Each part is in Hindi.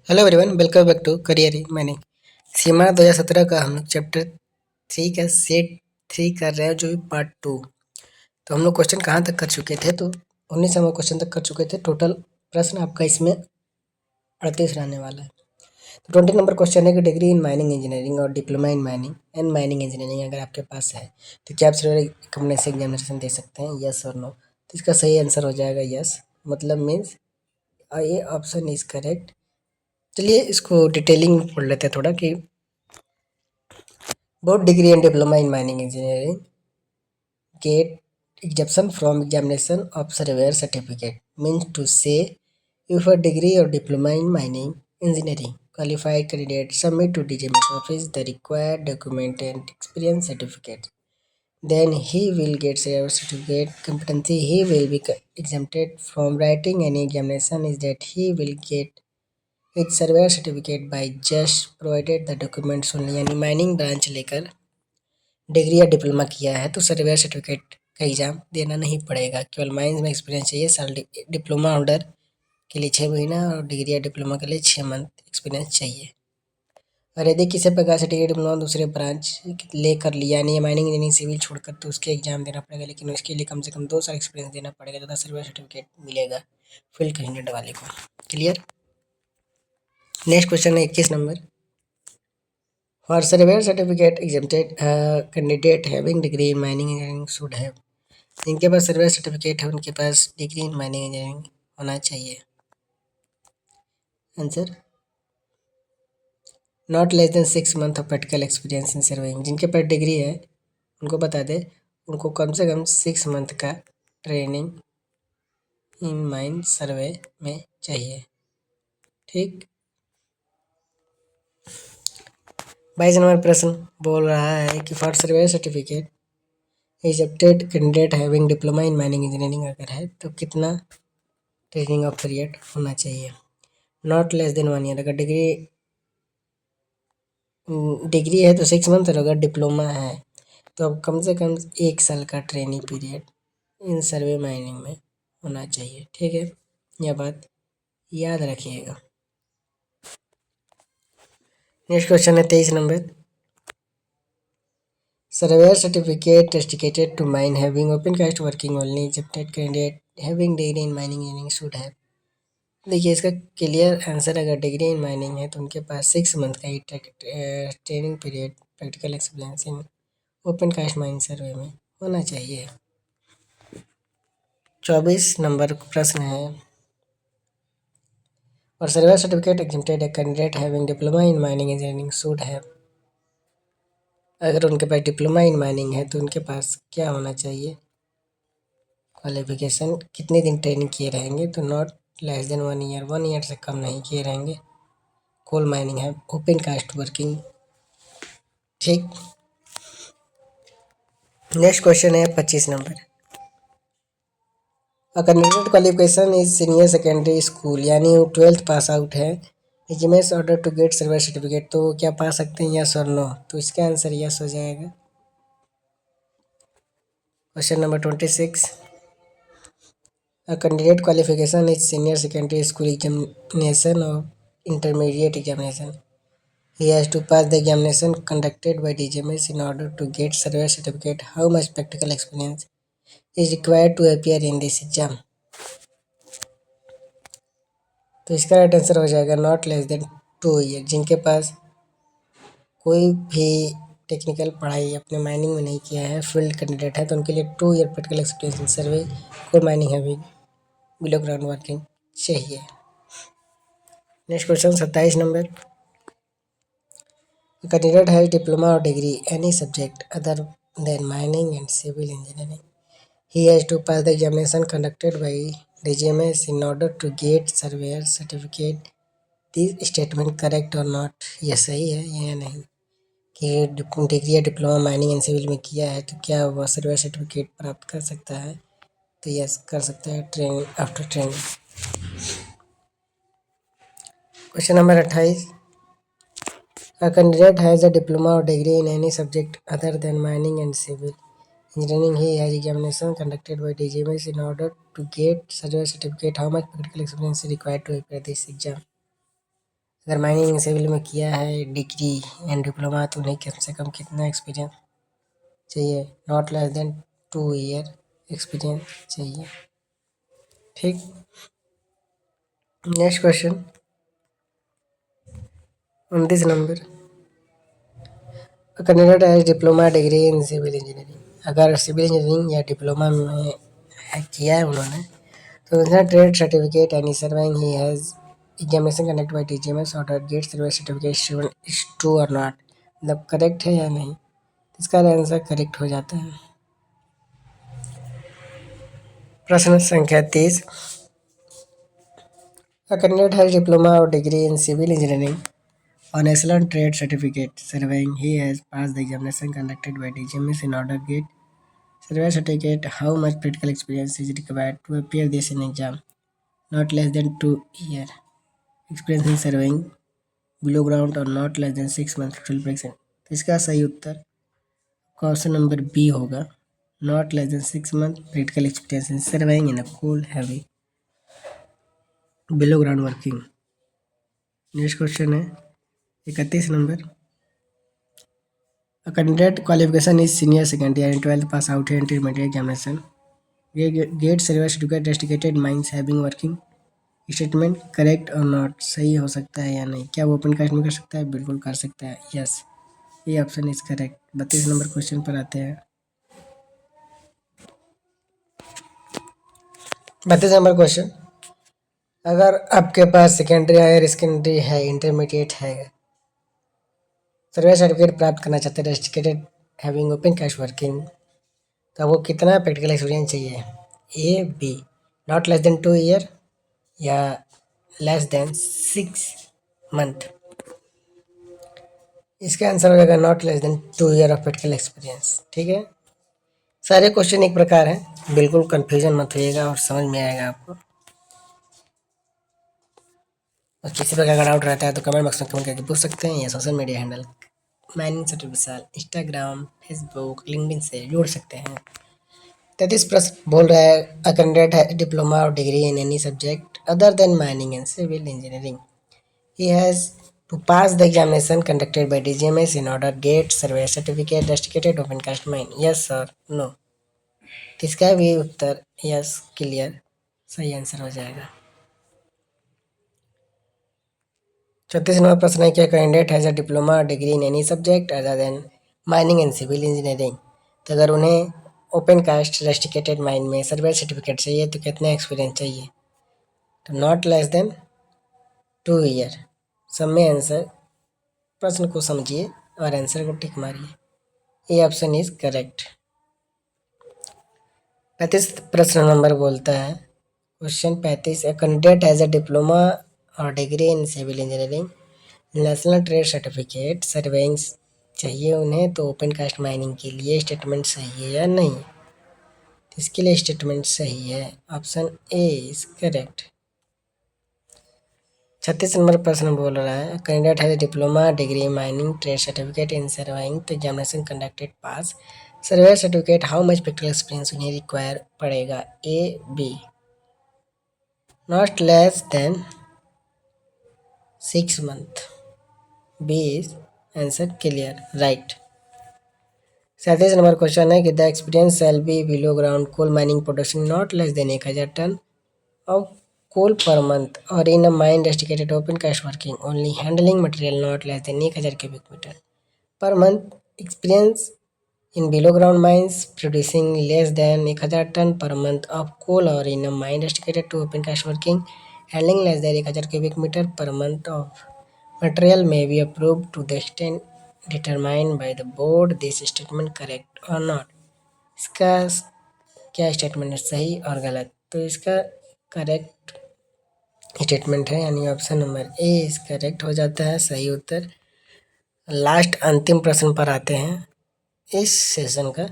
Hello everyone, welcome back to career मैंने सीमा 2017 का हम लोग चैप्टर 3 का सेट 3 कर रहे हैं, जो पार्ट 2। तो हम लोग क्वेश्चन कहाँ तक कर चुके थे? तो 19 हम लोग क्वेश्चन तक कर चुके थे। टोटल प्रश्न आपका इसमें 38 रहने वाला है। तो 20 नंबर क्वेश्चन है कि डिग्री इन माइनिंग इंजीनियरिंग और diploma in mining and mining engineering अगर आपके पास है तो क्या आप सिर्फ एग्जामिनेशन दे सकते हैं, यस और नो? तो इसका सही आंसर हो जाएगा यस, मतलब मीन्स ये ऑप्शन इज करेक्ट। चलिए इसको डिटेलिंग में पढ़ लेते हैं थोड़ा कि both degree and diploma in mining engineering get exemption from examination of surveyor certificate. Means to say, if a degree or diploma in mining engineering qualified candidate submit to DGMS office the required document and experience certificate, then he will get surveyor certificate competency. He will be exempted from writing any examination. Is that he will get its surveyor certificate by just provided the documents only। यानी माइनिंग ब्रांच लेकर डिग्री या डिप्लोमा किया है तो सर्वेयर सर्टिफिकेट का एग्ज़ाम देना नहीं पड़ेगा, केवल माइंस में एक्सपीरियंस चाहिए। साल डिप्लोमा होल्डर के लिए 6 महीना और डिग्री या डिप्लोमा के लिए 6 मंथ एक्सपीरियंस चाहिए। और यदि किसी प्रकार से डिग्री डिप्लोमा दूसरे ब्रांच ले कर लिया, यानी माइनिंग इंजीनियरिंग सिविल छोड़कर, तो उसके एग्जाम देना पड़ेगा, लेकिन उसके लिए कम से कम 2 साल एक्सपीरियंस देना पड़ेगा तथा सर्वेयर सर्टिफिकेट मिलेगा फील्ड कैंडिडेट वाले को। क्लियर? नेक्स्ट क्वेश्चन है 21 number. For surveyor certificate exempted candidate having degree in mining engineering should have। जिनके पास सर्वेयर सर्टिफिकेट है उनके पास डिग्री इन माइनिंग इंजीनियरिंग होना चाहिए। Answer not less than 6 month of practical experience in surveying. जिनके पास डिग्री है उनको बता दे उनको कम से कम 6 मंथ का ट्रेनिंग इन माइन सर्वे में चाहिए। ठीक। 22 नंबर प्रश्न बोल रहा है कि for surveyor certificate accepted candidate having diploma in mining engineering अगर है तो कितना ट्रेनिंग ऑफ पीरियड होना चाहिए? Not less than 1 year. अगर डिग्री है तो 6 मंथ, और अगर डिप्लोमा है तो अब कम से कम 1 साल का training period in survey mining में होना चाहिए। ठीक है, यह बात याद रखिएगा। नेक्स्ट क्वेश्चन है 23 नंबर। सर्वेयर सर्टिफिकेट टेस्टिकेटेड to mine having open cast working only accepted candidate having degree in mining engineering should have. देखिए इसका क्लियर आंसर, अगर डिग्री इन माइनिंग है तो उनके पास 6 मंथ का ही training period practical experience in open cast mine survey में होना चाहिए। 24 नंबर प्रश्न है, और surveyor certificate exempted a candidate having diploma in mining engineering should have. अगर उनके पास डिप्लोमा इन माइनिंग है तो उनके पास क्या होना चाहिए? क्वालिफिकेशन कितने दिन ट्रेनिंग किए रहेंगे? तो not less than 1 year, 1 year से कम नहीं किए रहेंगे। कोल माइनिंग है, ओपन कास्ट वर्किंग। ठीक। नेक्स्ट क्वेश्चन है 25 number. A candidate qualification is senior secondary school, यानी वो 12th पास आउट है, H order to get service certificate, तो क्या पा सकते हैं, यस और नो? तो इसका आंसर यस हो जाएगा। Question number 26। A candidate qualification is senior secondary school examination और intermediate examination. He has to pass the examination conducted by DGMS in order to get surveyor certificate. How much practical experience is required to appear in this exam? तो इसका राइट आंसर हो जाएगा नॉट लेस देन 2 ईयर। जिनके पास कोई भी टेक्निकल पढ़ाई अपने माइनिंग में नहीं किया है, फील्ड कैंडिडेट है, तो उनके लिए 2 year practical experience in survey coal mining है, बिलो ग्राउंड वर्किंग चाहिए। नेक्स्ट क्वेश्चन 27 नंबर। कैंडिडेट हैज डिप्लोमा और degree any subject other than mining and civil engineering. He has to pass the examination conducted by DGMS in order to get surveyor certificate. This statement correct or not? यह सही है या नहीं कि डिग्री या डिप्लोमा माइनिंग एंड सिविल में किया है तो क्या वह सर्वेयर सर्टिफिकेट प्राप्त कर सकता है? तो यस कर सकता है, training after training. Question number 28। A candidate has a diploma or degree in any subject other than mining and civil engineering. He has examination conducted by DGMS in order to get surveyor certificate. How much practical experience is required to appear this exam? अगर माइनिंग सिविल में किया है डिग्री एंड डिप्लोमा तो उन्हें कम से कम कितना एक्सपीरियंस चाहिए? Not less than 2 year experience चाहिए। ठीक। नेक्स्ट क्वेश्चन 29 नंबर। Candidate has diploma degree in civil engineering. अगर सिविल इंजीनियरिंग या डिप्लोमा में किया है उन्होंने तो trade certificate any surveying he has examination conduct by TGMS और get survey certificate is true और नॉट, मतलब करेक्ट है या नहीं। इसका आंसर करेक्ट हो जाता है। प्रश्न संख्या 30। A candidate has diploma or degree in civil engineering on excellent trade certificate surveying. He has passed the examination conducted by DGMS in order get survey certificate. How much practical experience is required to appear this in exam? Not less than 2 year experience in surveying below ground और not less than 6 months total present। तो इसका सही उत्तर क्वेश्चन नंबर बी होगा, not less than 6 months practical experience in surveying in a coal heavy below ground working। Next question है 31 number. A candidate qualification is senior secondary and 12th pass out and intermediate examination. Gate survey certificate dedicated mines having working statement correct और नॉट, सही हो सकता है या नहीं? क्या वो ओपन कास्ट में कर सकता है? बिल्कुल कर सकता है, यस, ये option is correct. 32 number question पर आते हैं। 32 नंबर क्वेश्चन। अगर आपके पास सेकेंडरी हायर सेकेंडरी है, इंटरमीडिएट है, सर्वे सर्टिफिकेट प्राप्त करना चाहते हैं डेस्टिकेटेड हैविंग ओपन कास्ट वर्किंग, तो वो कितना प्रैक्टिकल एक्सपीरियंस चाहिए? A B, not less than 2 year or less than 6 month. इसका आंसर हो जाएगा not less than 2 year of practical experience. ठीक है, सारे क्वेश्चन एक प्रकार है, बिल्कुल कंफ्यूजन मत होइएगा और समझ में आएगा आपको। और किसी प्रकार का डाउट रहता है तो कमेंट बॉक्स में कमेंट करके पूछ सकते हैं, या social media handle mining set Vishal Instagram Facebook LinkedIn से जुड़ सकते हैं। 33 प्रश्न बोल रहा है अ कैंडिडेट है डिप्लोमा और degree in any subject other than mining and civil engineering. He has to pass the examination conducted by DGMS in order get survey certificate dedicated open cast mine, yes or no। तो इसका भी उत्तर यस क्लियर सही आंसर हो जाएगा। 34 नंबर प्रश्न है क्या candidate has a diploma degree in any subject other than mining and civil engineering. तो अगर उन्हें ओपन कास्ट रेस्टिकेटेड माइन में सर्वे सर्टिफिकेट चाहिए तो कितना एक्सपीरियंस चाहिए? तो नॉट लेस देन 2 ईयर। सब में आंसर, प्रश्न को समझिए और आंसर को टिक मारिए, ये ऑप्शन इज करेक्ट। 35 प्रश्न नंबर बोलता है question 35 a candidate has a diploma और degree in civil engineering national trade certificate surveying चाहिए उन्हें, तो ओपन कास्ट माइनिंग के लिए स्टेटमेंट सही है या नहीं? तो इसके लिए स्टेटमेंट सही है, ऑप्शन ए इज करेक्ट। 36 नंबर प्रश्न बोल रहा है candidate has diploma degree mining trade certificate in surveying तो examination conducted pass survey certificate how much practical experience उन्हें रिक्वायर पड़ेगा? A B, not less than 6 month. B is answer clear right. 37 नंबर क्वेश्चन है कि the experience shall be below ground coal mining production not less than 1000 ton of coal per month or in a mine dedicated open cast working only handling material not less than 1000 cubic meter per month experience in below ground mines producing less than 1000 ton per month of coal or in a mine dedicated to open cast working handling less than 1000 cubic meter per month of material may be approved to the extent determined by the board। this statement correct or not? इसका क्या स्टेटमेंट है सही और गलत? तो इसका करेक्ट स्टेटमेंट है यानी option number A is correct हो जाता है सही उत्तर। लास्ट अंतिम प्रश्न पर आते हैं इस सेशन का,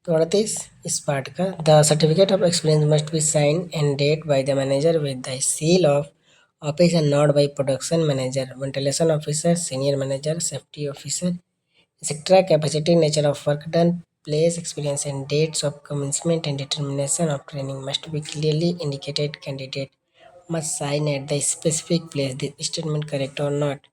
तो 38 इस पार्ट का। The certificate of experience must be sign and date by the manager with the seal of office and not by production manager ventilation officer senior manager safety officer etcetera capacity nature of work done place experience and dates of commencement and determination of training must be clearly indicated candidate must sign at the specific place. This statement correct और नॉट,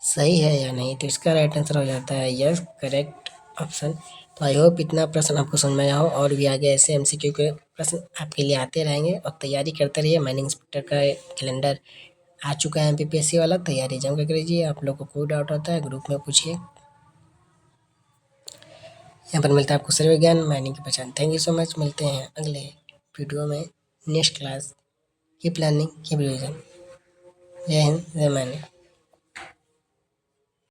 सही है या नहीं? तो इसका राइट आंसर हो जाता है यस, करेक्ट ऑप्शन। तो आई होप इतना प्रश्न आपको समझ में आया हो, और भी आगे ऐसे एमसीक्यू के प्रश्न आपके लिए आते रहेंगे, और तैयारी करते रहिए। माइनिंग इंस्पेक्टर का कैलेंडर आ चुका है एमपीपीएससी वाला, तैयारी जम के करिए। आप लोग को कोई डाउट होता है ग्रुप में पूछिए। यहाँ पर मिलता है आपको सर्वे ज्ञान, माइनिंग की पहचान। थैंक यू सो मच, मिलते हैं अगले वीडियो में, नेक्स्ट क्लास की प्लानिंग की रिवीजन। जय हिंद, जय माइनिंग।